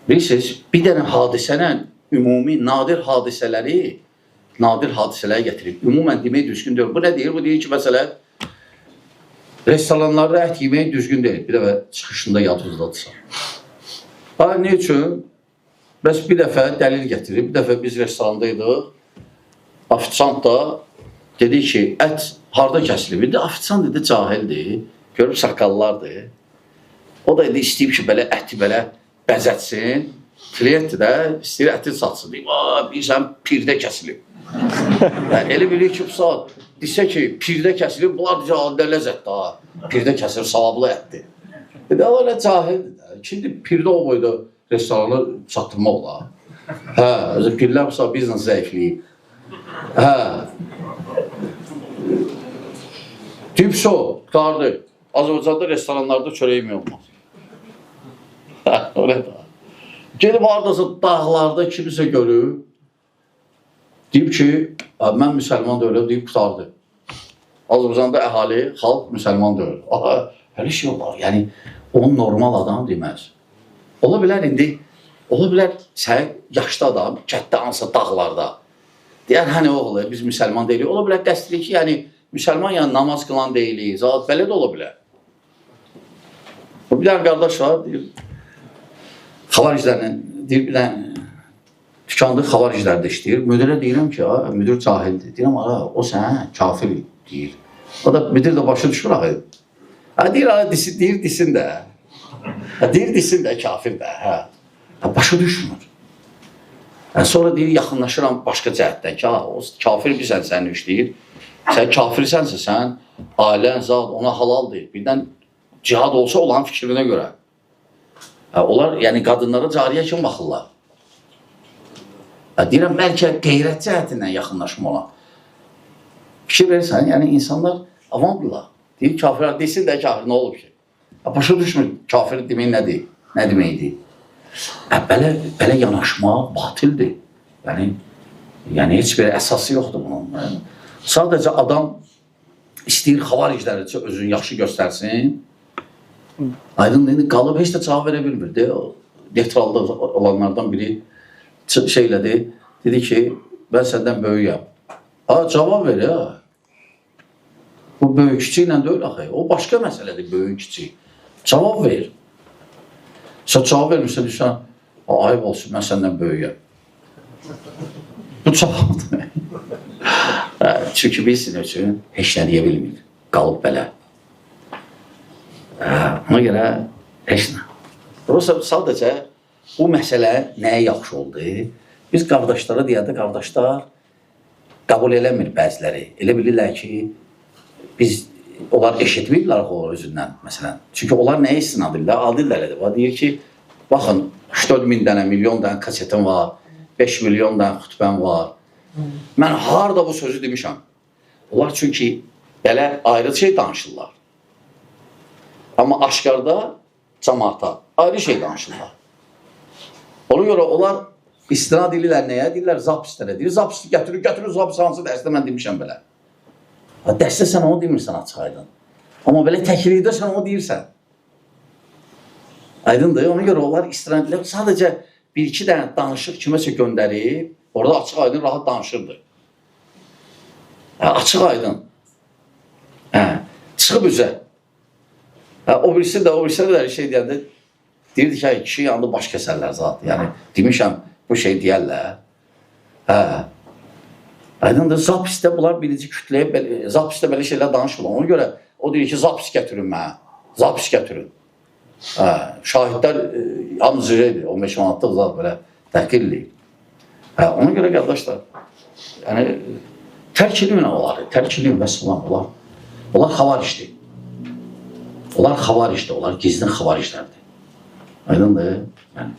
Bilirsiniz, bir dənə hadisənin ümumi nadir hadisələri gətirib. Ümumən demək düzgün deyil. Bu nə deyir? Bu deyir ki, məsələn, restoranlarda ət yemək düzgün deyil. Bir dəfə çıxışında yadınızdadırsa. Ne üçün? Bəs bir dəfə dəlil gətirib. Bir dəfə biz restorandaydıq. Afisant da dedi ki, ət harda kəsilib? Afisant dedi, cahildir. Görüb saqqallardır. O da istəyib ki, belə əti belə bəzətsin. Klient də istəyir əti satsın. Deyib, bilirsən, pirdə kəsilib. Elə bilir ki, bu saat desə ki, pirdə kəsilib, bunlar deyəcək, nə ləzzət daha. Pirdə kəsilib, savablı ətdir. Dedi, elə cahildir. Şimdi pirdə o boyda restoranı çatdırmaq olar. Pirlər bu saat biznes zəifliyib. Deyib, qutardı. Azərbaycanda restoranlarda çörək yemək olmaz. Öyle daha. Gelib haradasa dağlarda kimisə görüb, deyib ki, mən müsəlman deyiləm, deyib qutardı. Azərbaycanda əhali, xalq müsəlman deyil. Hələ şey olar, yəni onun normal adam deməz. Ola bilər indi, ola bilər sən yaşlı adam, kətdə hansısa dağlarda. Deyər, hani oğlu, biz müsəlman deyilik. Ola bilər qəsdirik ki, yəni müsəlman yəni namaz qılan deyilik, zat belə də ola bilər. Bir dənə qardaş var, deyir, xavariclərlə, deyir, bir dənə dükkanda xavariclərdə işləyir. Müdirə deyirəm ki, müdir cahildir. Deyirəm, o sən kafir deyir. O da müdir də başa düşmür axı. Deyir, disin də. Deyir, disin də, kafir də. Başa düşmür. Sonra deyir, yaxınlaşıram başqa cəhətdən ki, o kafir bilsən səni işləyir. Sən kafirsənsə, sən ailən, zat ona halal deyil. Birdən cihad olsa olan fikrinə görə. Onlar, yəni qadınlara cariyə kimi baxırlar. Deyirəm, bəlkə qeyrət cəhətindən yaxınlaşma ona. Fikir verirsən, yəni insanlar avamdırlar. Deyir, kafirlər desin də kafir, nə olub ki? Başa düşmür, kafir demək nədir? Nə deməkdir? Belə yanaşma batildir. Yəni heç bir əsası yoxdur bunun. Sadəcə adam istəyir xavaricləri özünü yaxşı göstərsin. Aydın qalıb heç də cavab verə bilmir. Neytralda olanlardan biri şeylədi, dedi ki, mən səndən böyüyəm. Cavab ver ya. Bu böyük kiçik ilə deyil axı. O başqa məsələdir, böyük kiçik. Cavab ver. Sən cavab vermirsən, deyirsən, ayıb olsun, mən səndən böyüyəm. Bu cavabdır. Çünki bilsin üçün heç nə deyə bilmir. Qalıb belə. Ona görə heç nə. Sadəcə bu məsələ nəyə yaxşı oldu? Biz qardaşlara deyəndə qardaşlar qəbul eləmir bəziləri. Elə bilirlər ki, onlar eşitməyiblər o özündən, məsələn. Çünki onlar nəyə istinad edirlər? Adillər edir. Deyir ki, baxın, 3-4 min dənə, milyon dənə kasetim var, 5 milyon dənə xütbəm var. Mən harada bu sözü demişəm. Onlar çünki belə ayrı şey danışırlar. Amma aşkarda, cəmaata ayrı şey danışırlar. Ona görə onlar istinad edirlər nəyə? Deyirlər, zapislərə. Deyir, zapisi gətirir, zapisi hansı dərsdə mən demişəm belə. Dərsdə sən onu demirsən açıq aydın. Amma belə təkrirdə sən onu deyirsən. Aydındır. Ona görə onlar istinad edirlər. Sadəcə bir-iki dənə danışıq kiməsə göndərib, orada açıq aydın rahat danışırdı. Açıq aydın. Çıxıb üzə. O birisi də şey deyəndə deyirdi ki, kişi yanında baş kəsərlər zat. Yəni, demişəm, bu şey deyərlər. Aydındır, zapisdə bunlar birinci kütləyə, zapisdə belə şeylər danışmırlar. Ona görə o deyir ki, zapis gətirin mənə, zapis gətirin. Şahidlər amzirədir, 15 manatlıq zat belə təhqirliyib. Ona görə qardaşlar, yəni, tərk edin onları, tərk edin vəssalam onlar. Onlar xavaricdir. Onlar xavaricdir, onlar gizlin xavariclərdir. Aydındır, yəni.